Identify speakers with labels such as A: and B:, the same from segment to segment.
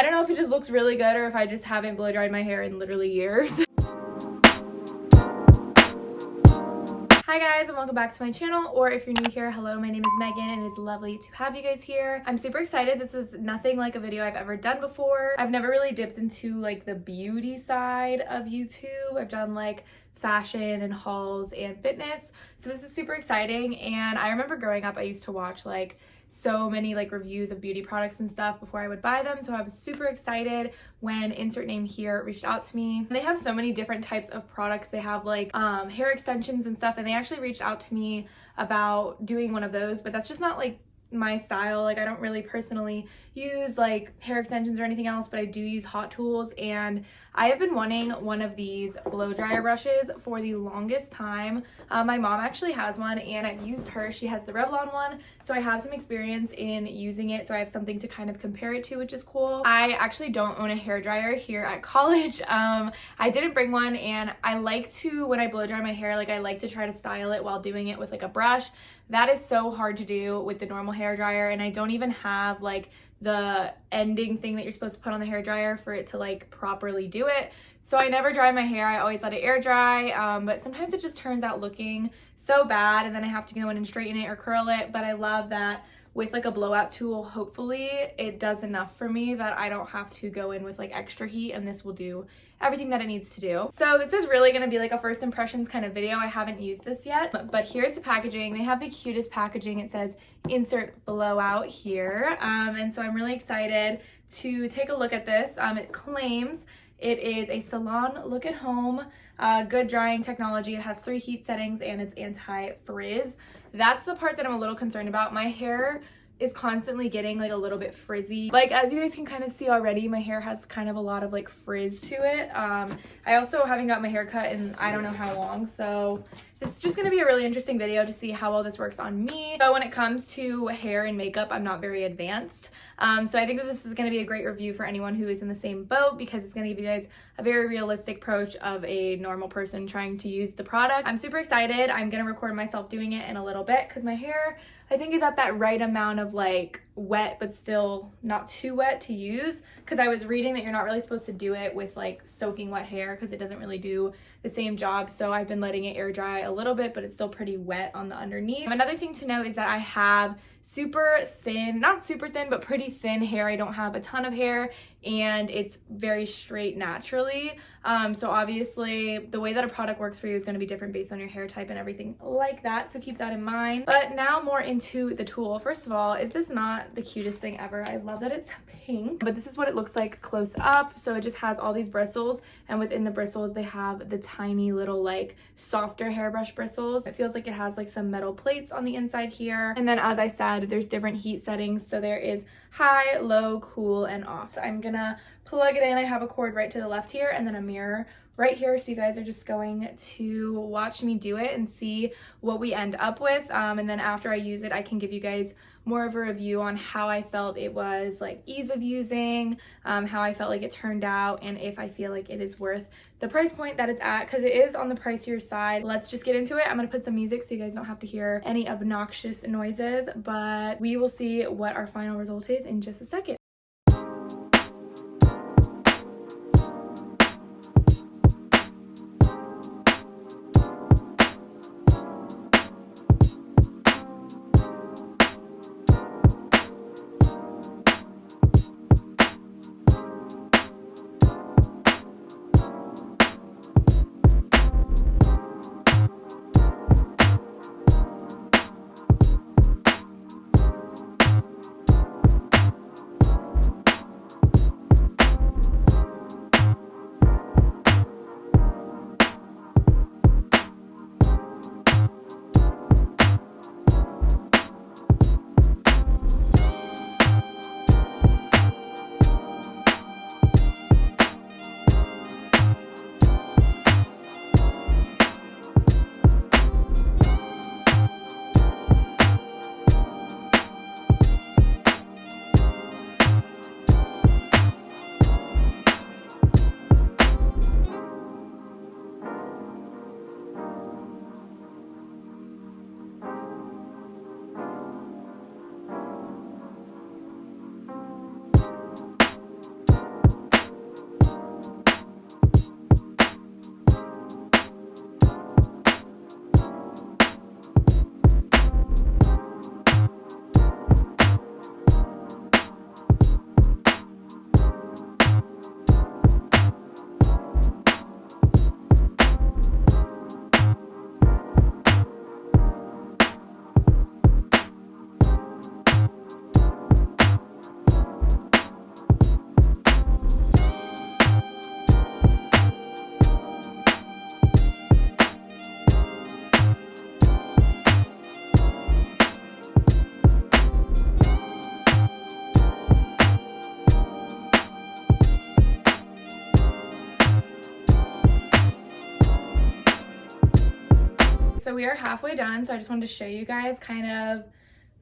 A: I don't know if it just looks really good or if I just haven't blow dried my hair in literally years. Hi guys, and welcome back to my channel, or if you're new here, hello, my name is Megan and it's lovely to have you guys here. I'm super excited. This is nothing like a video I've ever done before. I've never really dipped into like the beauty side of YouTube. I've done like fashion and hauls and fitness, so this is super exciting. And I remember growing up I used to watch like so many like reviews of beauty products and stuff before I would buy them, so I was super excited when insert name here reached out to me. They have so many different types of products. They have like hair extensions and stuff, and they actually reached out to me about doing one of those, but that's just not like my style. Like I don't really personally use like hair extensions or anything else, but I do use hot tools, and I have been wanting one of these blow dryer brushes for the longest time. My mom actually has one and I've used her. She has the Revlon one, so I have some experience in using it, so I have something to kind of compare it to, which is cool. I actually don't own a hair dryer here at college. I didn't bring one, and I like to, when I blow dry my hair, like I like to try to style it while doing it with like a brush. That is so hard to do with the normal hair dryer, and I don't even have like the ending thing that you're supposed to put on the hair dryer for it to like properly do it. So I never dry my hair. I always let it air dry, but sometimes it just turns out looking so bad, and then I have to go in and straighten it or curl it. But I love that with like a blowout tool, hopefully it does enough for me that I don't have to go in with like extra heat, and this will do everything that it needs to do. So this is really going to be like a first impressions kind of video. I haven't used this yet, but here's the packaging. They have the cutest packaging. It says insert blowout here, and so I'm really excited to take a look at this. It claims it is a salon look at home, good drying technology. It has 3 heat settings and it's anti-frizz. That's the part that I'm a little concerned about. My hair is constantly getting like a little bit frizzy. Like as you guys can kind of see already, my hair has kind of a lot of like frizz to it. I also haven't got my hair cut in I don't know how long, so it's just going to be a really interesting video to see how well this works on me. But when it comes to hair and makeup, I'm not very advanced. So I think that this is going to be a great review for anyone who is in the same boat, because it's going to give you guys a very realistic approach of a normal person trying to use the product. I'm super excited. I'm going to record myself doing it in a little bit because my hair, I think, is at that right amount of like wet but still not too wet to use, because I was reading that you're not really supposed to do it with like soaking wet hair because it doesn't really do the same job. So I've been letting it air dry a little bit, but it's still pretty wet on the underneath. Another thing to note is that I have super thin, not super thin, but pretty thin hair. I don't have a ton of hair, and it's very straight naturally. So obviously the way that a product works for you is going to be different based on your hair type and everything like that, so keep that in mind. But now more into the tool. First of all, is this not the cutest thing ever? I love that it's pink, but this is what it looks like close up. So it just has all these bristles, and within the bristles they have the tiny little like softer hairbrush bristles. It feels like it has like some metal plates on the inside here, and then as I said, there's different heat settings. So there is high, low, cool, and off. So I'm gonna plug it in. I have a cord right to the left here and then a mirror right here, so you guys are just going to watch me do it and see what we end up with, and then after I use it I can give you guys more of a review on how I felt it was like ease of using, how I felt like it turned out, and if I feel like it is worth the price point that it's at, because it is on the pricier side. Let's just get into it. I'm gonna put some music so you guys don't have to hear any obnoxious noises, but we will see what our final result is in just a second. So we are halfway done, so I just wanted to show you guys kind of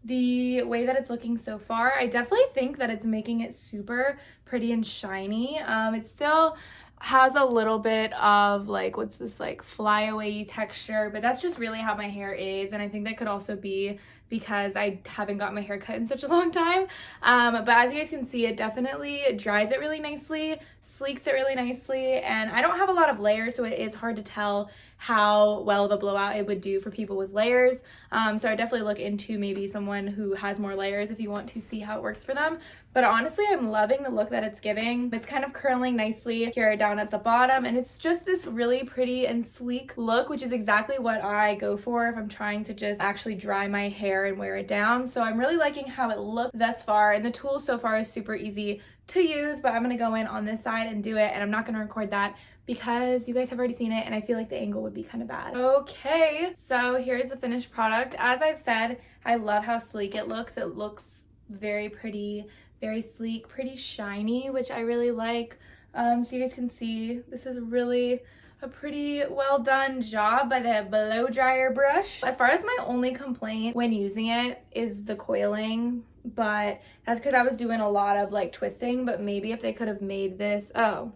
A: the way that it's looking so far. I definitely think that it's making it super pretty and shiny. It still has a little bit of like, what's this, like flyaway texture, but that's just really how my hair is, and I think that could also be because I haven't got my hair cut in such a long time. But as you guys can see, it definitely dries it really nicely, sleeks it really nicely, and I don't have a lot of layers, so it is hard to tell how well of a blowout it would do for people with layers. So I definitely look into maybe someone who has more layers if you want to see how it works for them. But honestly, I'm loving the look that it's giving. It's kind of curling nicely here down at the bottom, and it's just this really pretty and sleek look, which is exactly what I go for if I'm trying to just actually dry my hair and wear it down. So I'm really liking how it looks thus far, and the tool so far is super easy to use, but I'm gonna go in on this side and do it, and I'm not gonna record that because you guys have already seen it and I feel like the angle would be kind of bad. Okay, so here's the finished product. As I've said, I love how sleek it looks. It looks very pretty, very sleek, pretty shiny, which I really like. So you guys can see this is really a pretty well done job by the blow dryer brush. As far as my only complaint when using it is the coiling, but that's because I was doing a lot of like twisting. But maybe if they could have made this, oh,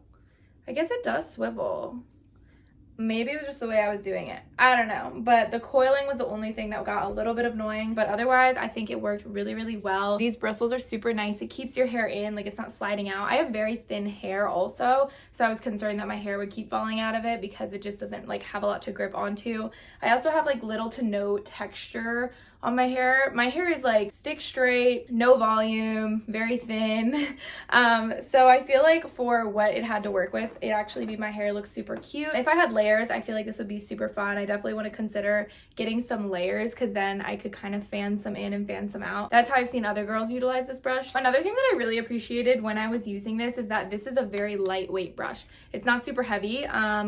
A: I guess it does swivel. Maybe it was just the way I was doing it. I don't know. But the coiling was the only thing that got a little bit annoying. But otherwise, I think it worked really, really well. These bristles are super nice. It keeps your hair in, like it's not sliding out. I have very thin hair also, so I was concerned that my hair would keep falling out of it because it just doesn't like have a lot to grip onto. I also have like little to no texture on my hair. My hair is like stick straight, no volume, very thin. So I feel like for what it had to work with, it actually made my hair look super cute. If I had layers, I feel like this would be super fun. I definitely want to consider getting some layers because then I could kind of fan some in and fan some out. That's how I've seen other girls utilize this brush. Another thing that I really appreciated when I was using this is that this is a very lightweight brush. It's not super heavy.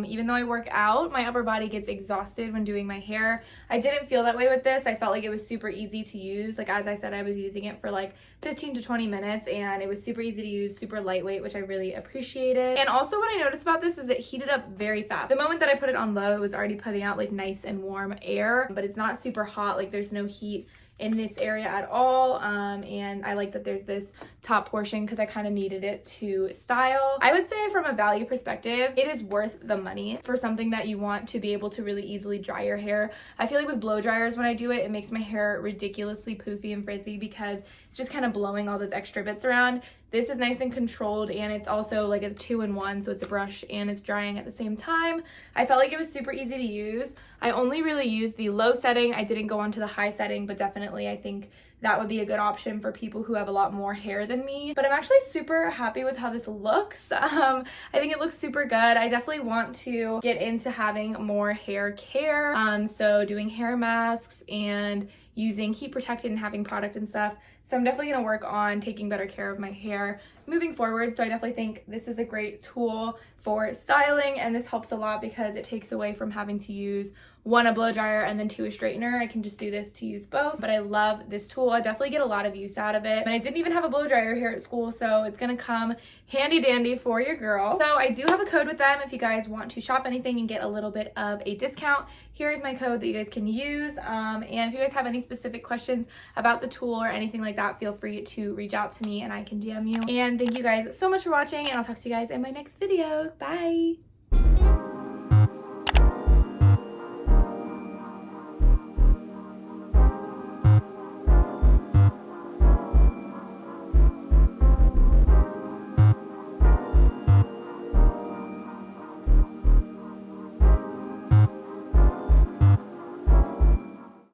A: Even though I work out, my upper body gets exhausted when doing my hair. I didn't feel that way with this. I felt like it was super easy to use. Like as I said, I was using it for like 15 to 20 minutes and it was super easy to use, super lightweight, which I really appreciated. And also what I noticed about this is it heated up very fast. The moment that I put it on low, it was already putting out like nice and warm air, but it's not super hot. Like there's no heat in this area at all. And I like that there's this top portion because I kind of needed it to style. I would say from a value perspective, it is worth the money for something that you want to be able to really easily dry your hair. I feel like with blow dryers, when I do it, it makes my hair ridiculously poofy and frizzy because it's just kind of blowing all those extra bits around. This is nice and controlled, and it's also like a 2-in-1, so it's a brush and it's drying at the same time. I felt like it was super easy to use. I only really used the low setting. I didn't go on to the high setting, but definitely I think that would be a good option for people who have a lot more hair than me. But I'm actually super happy with how this looks. I think it looks super good. I definitely want to get into having more hair care. So doing hair masks and using heat protected and having product and stuff. So I'm definitely gonna work on taking better care of my hair moving forward. So I definitely think this is a great tool for styling, and this helps a lot because it takes away from having to use one, a blow dryer, and then two, a straightener. I can just do this to use both, but I love this tool. I definitely get a lot of use out of it. And I didn't even have a blow dryer here at school, so it's gonna come handy dandy for your girl. So I do have a code with them if you guys want to shop anything and get a little bit of a discount. Here is my code that you guys can use. And if you guys have any specific questions about the tool or anything like that, feel free to reach out to me and I can DM you. And thank you guys so much for watching, and I'll talk to you guys in my next video. Bye.